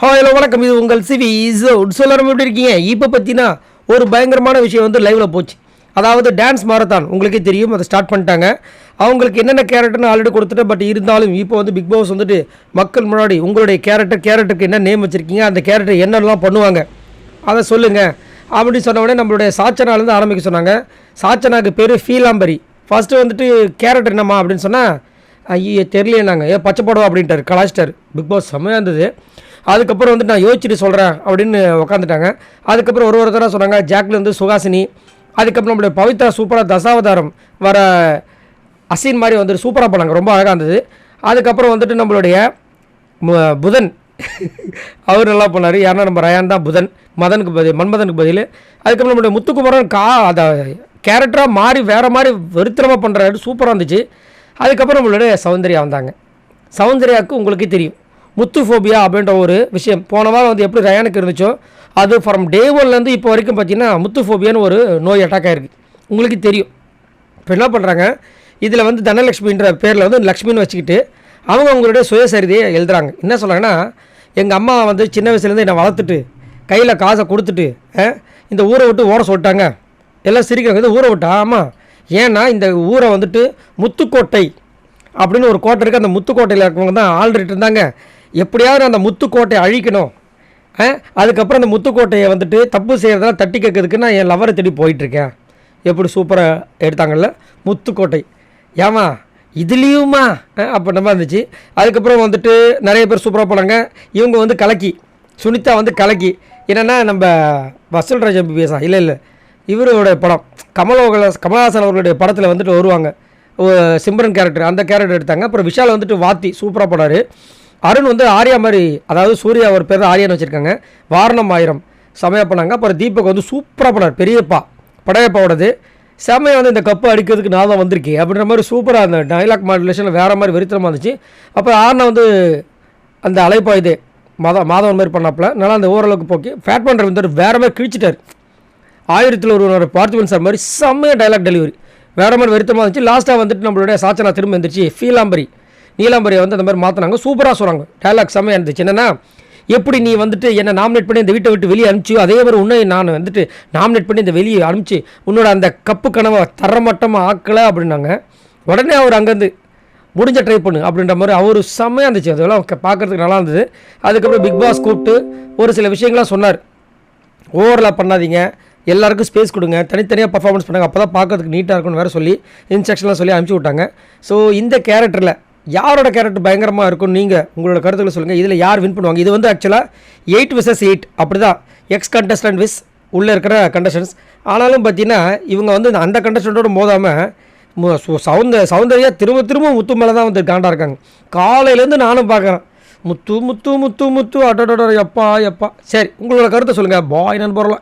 Hello வணக்கம், இது உங்கள் சிவி சொல்லாரம் எப்படி இருக்கீங்க? இப்போ பற்றினா ஒரு பயங்கரமான விஷயம் வந்து லைவில் போச்சு. அதாவது டான்ஸ் மாரத்தான் உங்களுக்கே தெரியும், அதை ஸ்டார்ட் பண்ணிட்டாங்க. அவங்களுக்கு என்னென்ன கேரக்டர்னு ஆல்ரெடி கொடுத்துட்டு, பட் இருந்தாலும் இப்போ வந்து பிக் பாஸ் வந்துட்டு மக்கள் முன்னாடி உங்களுடைய கேரக்டருக்கு என்ன நேம் வச்சுருக்கீங்க, அந்த கேரக்டர் என்னெல்லாம் பண்ணுவாங்க அதை சொல்லுங்கள் அப்படின்னு சொன்ன உடனே நம்மளுடைய சாச்சனாலேருந்து ஆரம்பிக்க சொன்னாங்க. சாச்சனாக்கு பேர் ஃபீலாம்பரி. ஃபஸ்ட்டு வந்துட்டு கேரக்டர் என்னம்மா அப்படின்னு சொன்னால், ஐயோ தெரியலையே, ஏன் பச்சை போடுவா அப்படின்ட்டார், கலாச்சிட்டார். பிக் பாஸ் செம்மையாக இருந்தது. அதுக்கப்புறம் வந்து நான் யோசிச்சுட்டு சொல்கிறேன் அப்படின்னு உட்காந்துட்டாங்க. அதுக்கப்புறம் ஒருத்தராக சொன்னாங்க. ஜாக்லேருந்து சுகாசினி, அதுக்கப்புறம் நம்மளுடைய பவித்ரா சூப்பராக தசாவதாரம் வர அசீன் மாதிரி வந்துட்டு சூப்பராக பண்ணாங்க, ரொம்ப அழகாக இருந்தது. அதுக்கப்புறம் வந்துட்டு நம்மளுடைய புதன் அவர் நல்லா பண்ணார். யாருன்னா நம்ம ரயான் தான் புதன், மன்மதனுக்கு பதில். அதுக்கப்புறம் நம்மளுடைய முத்துக்குமரன் அதை கேரக்டராக மாறி வேறு மாதிரி வெறுத்தனமாக பண்ணுறாரு, சூப்பராக இருந்துச்சு. அதுக்கப்புறம் நம்மளுடைய சௌந்தர்யா வந்தாங்க. சௌந்தர்யாவுக்கு உங்களுக்கே தெரியும், முத்துஃபோபியா அப்படின்ற ஒரு விஷயம் போன வாரம் வந்து எப்படி ரயானுக்கு இருந்துச்சோ, அது ஃப்ரம் டே ஒன்லேருந்து இப்போ வரைக்கும் பார்த்தீங்கன்னா முத்துஃபோபியான்னு ஒரு நோய் அட்டாக் ஆகிருக்கு, உங்களுக்கு தெரியும். இப்போ என்ன பண்ணுறாங்க, இதில் வந்து தனலட்சுமின்ற பேரில் வந்து லக்ஷ்மின்னு வச்சுக்கிட்டு அவங்க அவங்களுடைய சுயசரிதையை எழுதுகிறாங்க. என்ன சொல்கிறாங்கன்னா, எங்கள் அம்மா வந்து சின்ன வயசுலேருந்து என்னை வளர்த்துட்டு கையில் காசை கொடுத்துட்டு இந்த ஊரை விட்டு ஓட சொல்லிட்டாங்க. எல்லாம் சிரிக்கிறாங்க, இது ஊரை விட்டா? ஆமாம், ஏன்னா இந்த ஊரை வந்துட்டு முத்துக்கோட்டை அப்படின்னு ஒரு கோட்டை இருக்குது. அந்த முத்துக்கோட்டையில் இருக்கவங்க தான் ஆல்ரெடி இருந்தாங்க. எப்படியாவது அந்த முத்துக்கோட்டையை அழிக்கணும், அதுக்கப்புறம் அந்த முத்துக்கோட்டையை வந்துட்டு தப்பு செய்கிறதெல்லாம் தட்டி கேட்கறதுக்கு நான் என் லவரை தேடி போயிட்டுருக்கேன். எப்படி சூப்பராக எடுத்தாங்கல்ல முத்துக்கோட்டை. ஏமா இதுலேயுமா அப்படின்ற மாதிரி இருந்துச்சு. அதுக்கப்புறம் வந்துட்டு நிறைய பேர் சூப்பராக போனாங்க. இவங்க வந்து கலக்கி, சுனிதா வந்து கலக்கி என்னென்னா நம்ம வசூல்ராஜ் எம்பிபிஎஸ்ஸா இல்லை இவரோட படம் கமலஹாசன் அவர்களுடைய படத்தில் வந்துட்டு வருவாங்க, சிம்ரன் கேரக்டர், அந்த கேரக்டர் எடுத்தாங்க. அப்புறம் விஷால் வந்துட்டு வாத்தி சூப்பராக போனார். அருண் வந்து ஆர்யா மாதிரி, அதாவது சூர்யா ஒரு பேர் ஆர்யான்னு வச்சுருக்காங்க. வாரணம் ஆயிரம் செமையாக பண்ணாங்க. அப்புறம் தீபக் வந்து சூப்பராக பண்ணார், பெரியப்பா படையப்பாவோடது செமையாக வந்து இந்த கப்பு அடிக்கிறதுக்கு நான் தான் வந்திருக்கேன் அப்படின்ற மாதிரி சூப்பராக அந்த டைலாக் மாடுலேஷனில் வேறு மாதிரி வெறித்தனமாக இருந்துச்சு. அப்புறம் ஆர்னா வந்து அந்த அலைப்பா இது மாதவன் மாதிரி பண்ணாப்புல நல்லா அந்த ஓரளவுக்கு போக்கி ஃபேட் பண்ணுற வந்து வேறு மாதிரி கிழிச்சிட்டார். 1000ல் ஒருவனோட பார்த்திபன் சார் மாதிரி செம்மையாக டைலாக் டெலிவரி வேறு மாதிரி வெறித்தமாக இருந்துச்சு. லாஸ்ட்டாக வந்துட்டு நம்மளுடைய சாச்சனா திரும்ப இருந்துச்சு. நீலாம்பரியை வந்து அந்த மாதிரி மாற்றினாங்க, சூப்பராக சொன்னாங்க. டைலாக் செம்மையாக இருந்துச்சு. என்னென்னா, எப்படி நீ வந்துட்டு என்னை நாமினேட் பண்ணி இந்த வீட்டை விட்டு வெளியே அனுப்பிச்சியோ, அதே மாதிரி உன்னை நான் வந்துட்டு நாமினேட் பண்ணி இந்த வெளியே அனுப்பிச்சி உன்னோட அந்த கப்பு கனவை தரமட்டமாக ஆக்கலை அப்படின்னாங்க. உடனே அவர் அங்கேருந்து முடிஞ்ச ட்ரை பண்ணு அப்படின்ற மாதிரி அவர் செம்மையாக இருந்துச்சு. அதெல்லாம் பார்க்குறதுக்கு நல்லா இருந்தது. அதுக்கப்புறம் பிக் பாஸ் கூப்பிட்டு ஒரு சில விஷயங்கள்லாம் சொன்னார். ஓவரலாக பண்ணாதீங்க, எல்லாருக்கும் ஸ்பேஸ் கொடுங்க, தனித்தனியாக பர்ஃபார்மன்ஸ் பண்ணாங்க, அப்போ தான் பார்க்கறதுக்கு நீட்டாக இருக்கும்னு வேறு சொல்லி இன்ஸ்ட்ரக்ஷன்லாம் சொல்லி அனுப்பிச்சி விட்டாங்க. ஸோ இந்த கேரக்டரில் யாரோட கேரக்டர் பயங்கரமாக இருக்கும், நீங்கள் உங்களோட கருத்துக்களை சொல்லுங்கள். இதில் யார் வின் பண்ணுவாங்க? இது வந்து ஆக்சுவலாக 8 vs 8 அப்படி தான், எக்ஸ் கண்டஸ்டன்ட் விஸ் உள்ளே இருக்கிற கண்டஸ்டன்ஸ். ஆனாலும் பார்த்தீங்கன்னா இவங்க வந்து அந்த கண்டஸ்டண்ட்டோடு மோதாமல் சௌந்தர்யா திரும்ப முத்து மேலே தான் வந்து காண்டா இருக்காங்க. காலையிலேருந்து நானும் பார்க்குறேன், முத்து முத்து முத்து முத்து அட்டோட எப்பா. சரி, உங்களோட கருத்தை சொல்லுங்கள் பாய் நண்பர்களாம்.